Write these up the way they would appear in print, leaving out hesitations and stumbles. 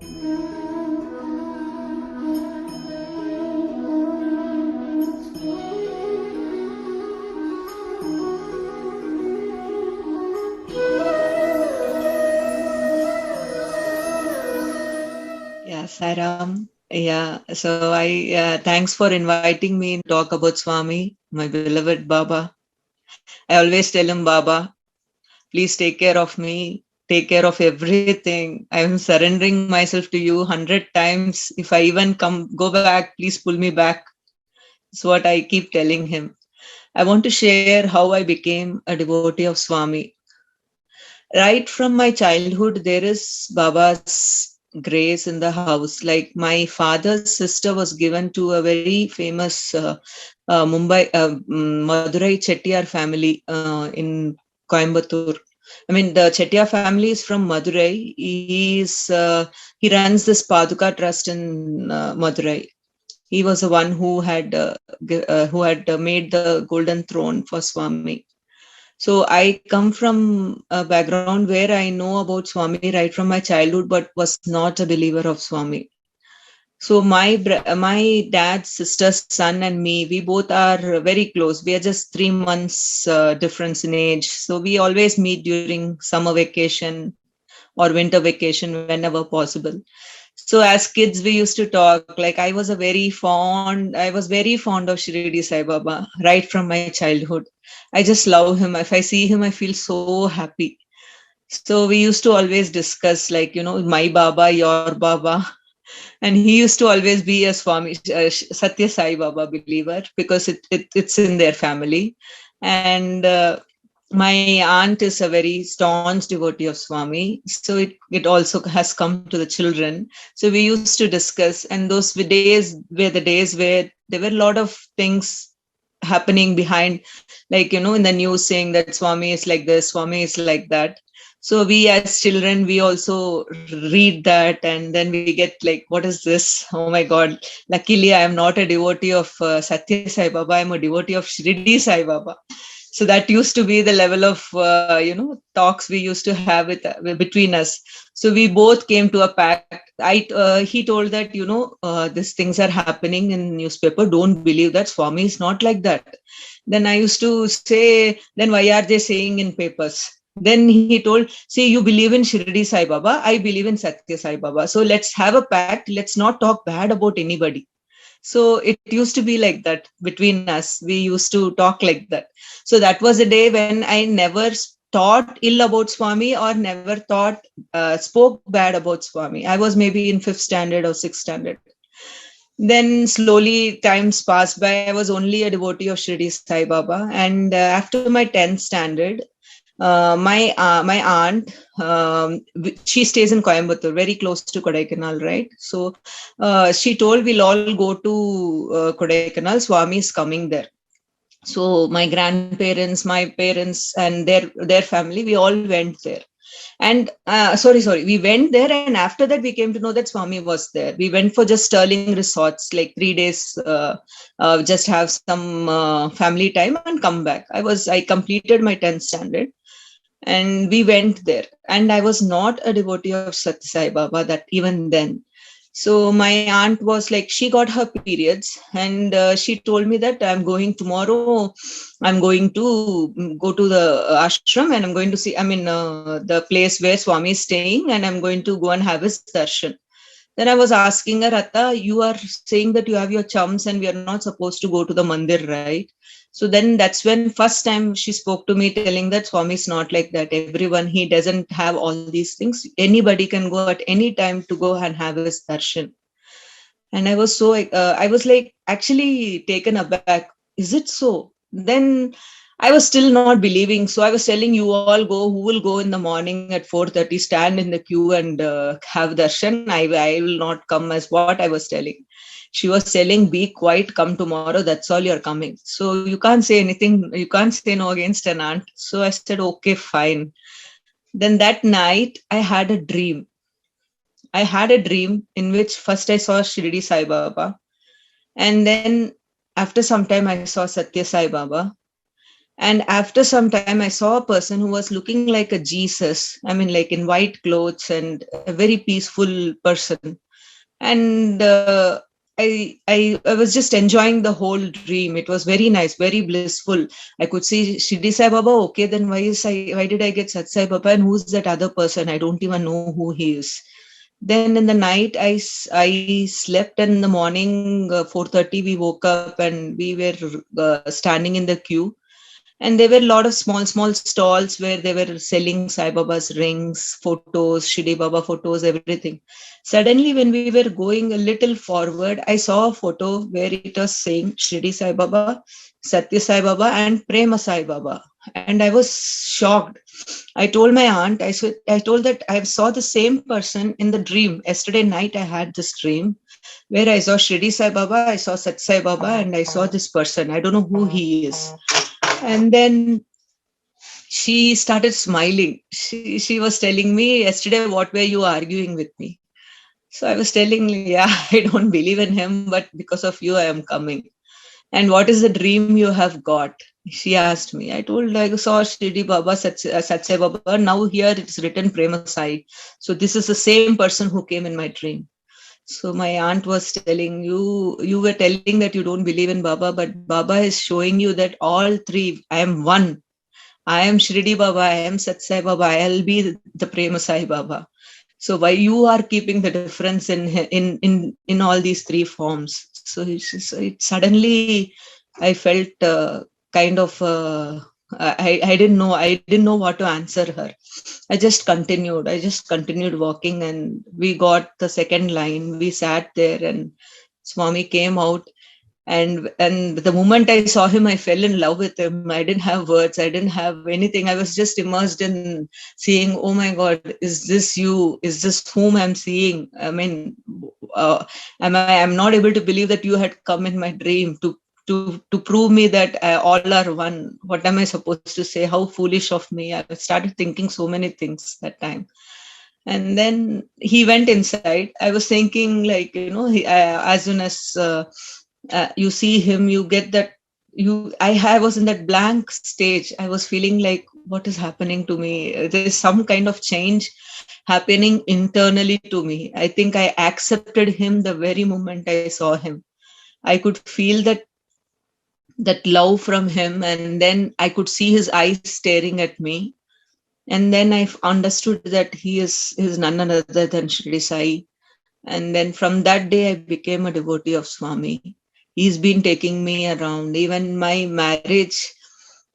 Yeah, Saram. Yeah, so thanks for inviting me to talk about Swami, my beloved Baba. I always tell him, Baba, please take care of me, take care of everything. I am surrendering myself to you 100 times. If I even go back, please pull me back. It's what I keep telling him. I want to share how I became a devotee of Swami. Right from my childhood, there is Baba's grace in the house. Like my father's sister was given to a very famous Madurai Chettiar family in Coimbatore. I mean, the Chettiar family is from Madurai. He runs this Paduka Trust in Madurai. He was the one who had made the golden throne for Swami. So I come from a background where I know about Swami right from my childhood, but was not a believer of Swami. So my dad's sister's son and me, we both are very close. We are just 3 months difference in age. So we always meet during summer vacation or winter vacation whenever possible. So as kids, we used to talk. Like I was very fond of Shirdi Sai Baba right from my childhood. I just love him. If I see him, I feel so happy. So we used to always discuss, like, my Baba, your Baba. And he used to always be a Swami, Satya Sai Baba believer because it's in their family. And my aunt is a very staunch devotee of Swami. So it also has come to the children. So we used to discuss, and those days were the days where there were a lot of things happening behind, like, in the news saying that Swami is like this, Swami is like that. So we as children, we also read that, and then we get like, what is this? Oh my God. Luckily, I am not a devotee of Satya Sai Baba. I'm a devotee of Shirdi Sai Baba. So that used to be the level of talks we used to have between us. So we both came to a pact. He told that, these things are happening in newspaper, don't believe that, Swami is not like that. Then I used to say, then why are they saying in papers? Then he told, see, you believe in Shirdi Sai Baba, I believe in Satya Sai Baba, so let's have a pact, let's not talk bad about anybody. So it used to be like that between us. We used to talk like that. So that was a day when I never thought ill about Swami, or never spoke bad about Swami. I was maybe in 5th standard or 6th standard. Then slowly times passed by. I was only a devotee of Shirdi Sai Baba. And after my 10th standard, my aunt, she stays in Coimbatore, very close to Kodaikanal, right? So she told, we'll all go to Kodaikanal. Swami is coming there. So my grandparents, my parents, and their family, we all went there. And sorry, we went there, and after that we came to know that Swami was there. We went for just Sterling Resorts, like 3 days, just have some family time and come back. I completed my 10th standard, and we went there. And I was not a devotee of Satya Sai Baba that even then. So my aunt was like, she got her periods, and she told me that I'm going tomorrow, I'm going to go to the ashram, and I'm going to see, the place where Swami is staying, and I'm going to go and have his darshan. Then I was asking her, Atta, you are saying that you have your chums and we are not supposed to go to the mandir, right? So then that's when first time she spoke to me, telling that Swami is not like that. Everyone, he doesn't have all these things. Anybody can go at any time to go and have his darshan. And I was like actually taken aback. Is it so? Then I was still not believing. So I was telling, you all go, who will go in the morning at 4:30, stand in the queue and have darshan. I will not come, as what I was telling. She was telling, be quiet, come tomorrow. That's all you're coming. So you can't say anything. You can't say no against an aunt. So I said, okay, fine. Then that night I had a dream. I had a dream in which first I saw Shirdi Sai Baba. And then after some time, I saw Satya Sai Baba. And after some time, I saw a person who was looking like a Jesus. I mean, like in white clothes, and a very peaceful person. And I was just enjoying the whole dream. It was very nice, very blissful. I could see Shirdi Sai Baba. Okay, then why did I get Sat Sai Baba? And who's that other person? I don't even know who he is. Then in the night, I slept, and in the morning, 4:30, we woke up and we were standing in the queue, and there were a lot of small stalls where they were selling Sai Baba's rings, photos, Shirdi Baba photos, everything. Suddenly, when we were going a little forward, I saw a photo where it was saying Shirdi Sai Baba, Satya Sai Baba, and Prema Sai Baba. And I was shocked. I told my aunt, I told that I saw the same person in the dream. Yesterday night, I had this dream where I saw Shirdi Sai Baba, I saw Sat Sai Baba, and I saw this person. I don't know who he is. And then she started smiling. She was telling me, yesterday, what were you arguing with me? So I was telling, yeah, I don't believe in him, but because of you, I am coming. And what is the dream you have got? She asked me. I told, I saw Shirdi Baba, Satsai Baba. Now here it's written Prema Sai. So this is the same person who came in my dream. So my aunt was telling, you were telling that you don't believe in Baba, but Baba is showing you that all three, I am one. I am Shirdi Baba, I am Satsai Baba, I'll be the Prema Sai Baba. So why you are keeping the difference in all these three forms? So it suddenly I felt kind of I didn't know what to answer her. I just continued walking, and we got the second line. We sat there, and Swami came out, and the moment I saw him, I fell in love with him. I didn't have words, I didn't have anything. I was just immersed in seeing, oh my God, is this you? Is this whom I'm seeing? I mean, I'm not able to believe that you had come in my dream to prove me that all are one. What am I supposed to say? How foolish of me. I started thinking so many things that time. And then he went inside. I was thinking, like, as soon as you see him, you get that I was in that blank stage. I was feeling like, what is happening to me? There's some kind of change happening internally to me. I think I accepted him the very moment I saw him. I could feel that love from him, and then I could see his eyes staring at me. And then I understood that he is none other than Shri Sai. And then from that day, I became a devotee of Swami. He's been taking me around. Even my marriage,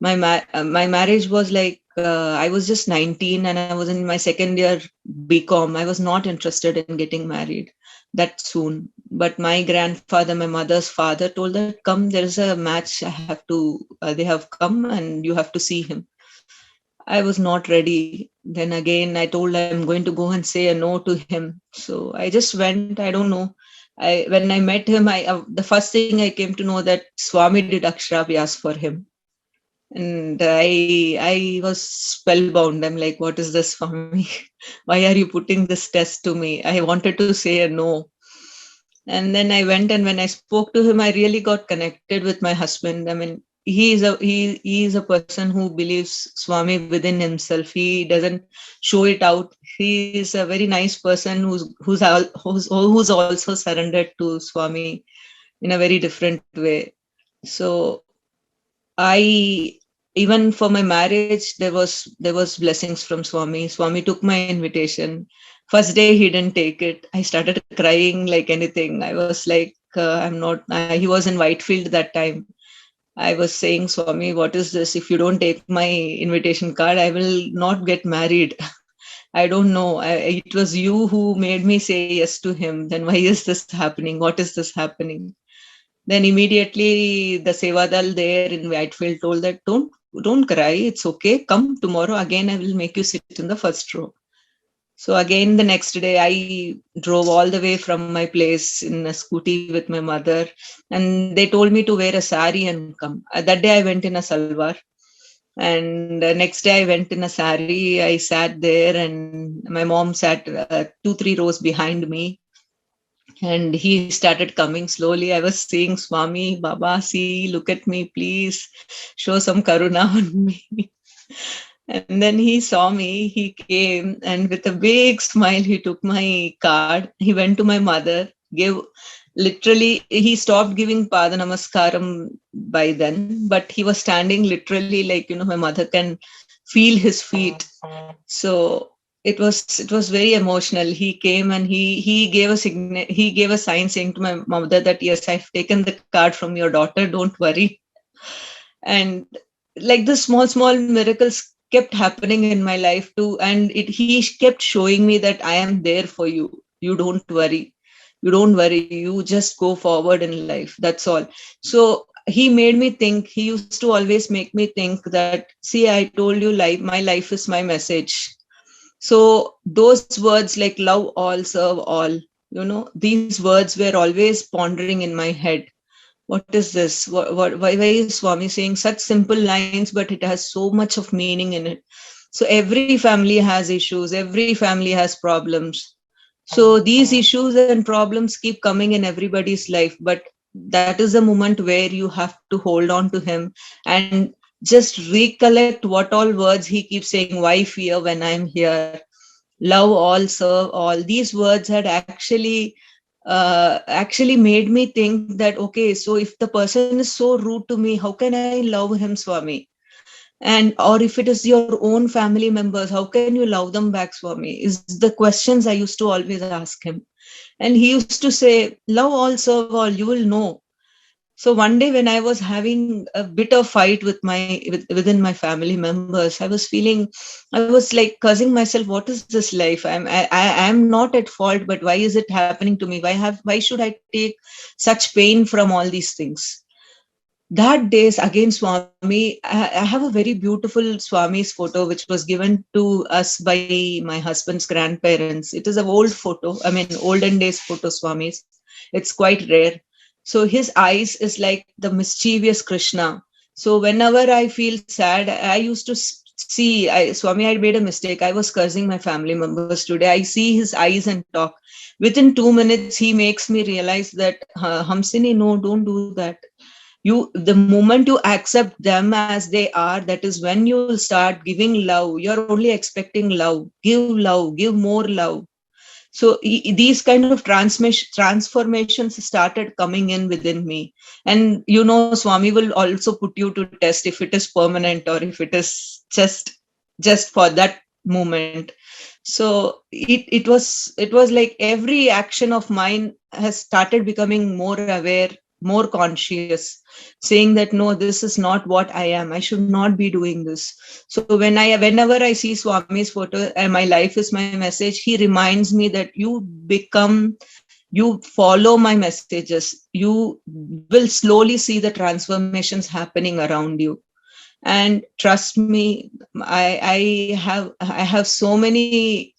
my marriage was like, I was just 19 and I was in my second year BCom. I was not interested in getting married that soon. But my grandfather, my mother's father, told that, come, there is a match. They have come and you have to see him. I was not ready. Then again, I told I'm going to go and say a no to him. So I just went. I don't know. When I met him, the first thing I came to know that Swami did Aksharavyas for him, and I was spellbound. I'm like, what is this, Swami? Why are you putting this test to me? I wanted to say a no. And then I went, and when I spoke to him, I really got connected with my husband. I mean, he is a person who believes Swami within himself. He doesn't show it out. He is a very nice person who's also surrendered to Swami in a very different way. So I, even for my marriage, there was blessings from Swami. Swami took my invitation. First day he didn't take it. I started crying like anything. I was like, I'm not. He was in Whitefield that time. I was saying, Swami, what is this? If you don't take my invitation card, I will not get married. I don't know. It was you who made me say yes to him. Then why is this happening? What is this happening? Then immediately the Sevadal there in Whitefield told that, don't cry. It's okay. Come tomorrow again. I will make you sit in the first row. So again, the next day, I drove all the way from my place in a scooty with my mother, and they told me to wear a sari and come. That day, I went in a salwar, and next day, I went in a sari. I sat there, and my mom sat 2-3 rows behind me. And he started coming slowly. I was saying, Swami, Baba, see, look at me, please show some karuna on me. And then he saw me, he came, and with a big smile, he took my card. He went to my mother, gave literally, he stopped giving Pada Namaskaram by then, but he was standing literally like, my mother can feel his feet. So it was very emotional. He came and he gave a sign saying to my mother that, yes, I've taken the card from your daughter, don't worry. And like the small miracles kept happening in my life too, and he kept showing me that I am there for you. You don't worry you just go forward in life, that's all. So he made me think. He used to always make me think that, see, I told you, my life is my message. So those words like love all, serve all, these words were always pondering in my head. What is this? Why is Swami saying such simple lines, but it has so much of meaning in it? So every family has issues, every family has problems. So these issues and problems keep coming in everybody's life, but that is the moment where you have to hold on to him and just recollect what all words he keeps saying. Why fear when I'm here? Love all, serve all. These words had actually made me think that, okay, so if the person is so rude to me, how can I love him, Swami? And or if it is your own family members, how can you love them back, Swami? Is the questions I used to always ask him. And he used to say, love all, serve all, you will know. So one day when I was having a bit of fight within my family members, I was like cursing myself. What is this life? I'm not at fault, but why is it happening to me? Why should I take such pain from all these things? That days again, Swami, I have a very beautiful Swami's photo which was given to us by my husband's grandparents. It is an old photo, I mean olden days photo, Swami's. It's quite rare. So his eyes is like the mischievous Krishna. So whenever I feel sad, I used to see, Swami, I made a mistake. I was cursing my family members today. I see his eyes and talk. Within 2 minutes, he makes me realize that, Hamsini, no, don't do that. The moment you accept them as they are, that is when you will start giving love. You're only expecting love, give more love. So these kind of transformations started coming in within me. And Swami will also put you to test if it is permanent or if it is just for that moment. So it was like every action of mine has started becoming more aware, more conscious, saying that, no, this is not what I am. I should not be doing this. So whenever I see Swami's photo and my life is my message, he reminds me that you follow my messages, you will slowly see the transformations happening around you. And trust me, I have so many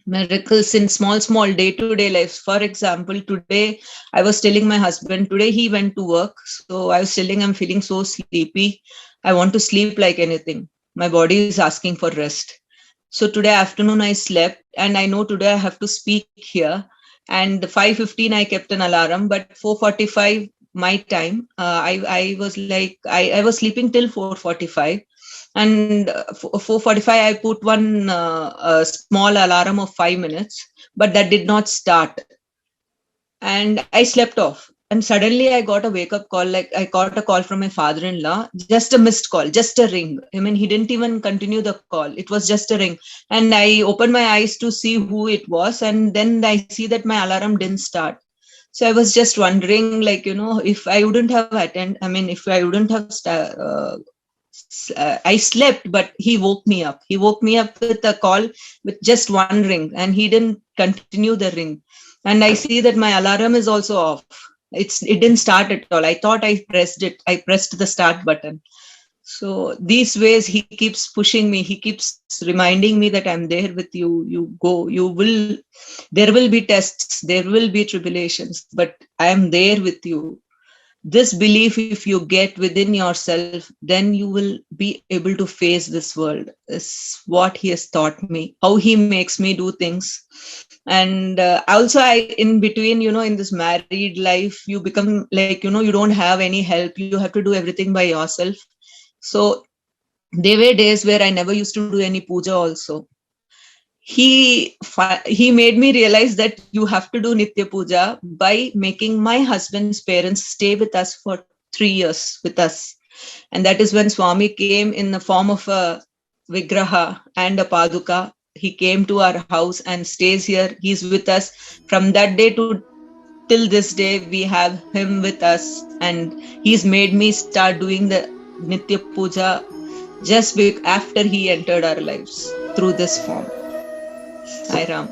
miracles in small day-to-day lives. For example, today I was telling my husband, today he went to work, so I was telling, I'm feeling so sleepy, I want to sleep like anything, my body is asking for rest. So today afternoon I slept, and I know today I have to speak here. And 5:15 I kept an alarm, but 4:45 my time, I was like, I was sleeping till 4:45. And 4:45 I put one a small alarm of 5 minutes, but that did not start. And I slept off. And suddenly I got a wake up call. Like, I got a call from my father-in-law, just a missed call, just a ring. I mean, he didn't even continue the call. It was just a ring. And I opened my eyes to see who it was. And then I see that my alarm didn't start. So I was just wondering, like, if I wouldn't have if I wouldn't have I slept, but he woke me up. He woke me up with a call with just one ring, and he didn't continue the ring. And I see that my alarm is also off. It didn't start at all. I thought I pressed it. I pressed the start button. So these ways he keeps pushing me. He keeps reminding me that I'm there with you. You go. There will be tests. There will be tribulations, but I am there with you. This belief, if you get within yourself, then you will be able to face this world. Is what he has taught me, how he makes me do things. And also I in between, in this married life, you become like, you don't have any help, you have to do everything by yourself. So there were days where I never used to do any puja also. He made me realize that you have to do nitya puja by making my husband's parents stay with us for 3 years with us. And that is when Swami came in the form of a vigraha and a paduka. He came to our house and stays here. He's with us from that day to till this day. We have him with us, and he's made me start doing the nitya puja just after he entered our lives through this form. Hi Ram.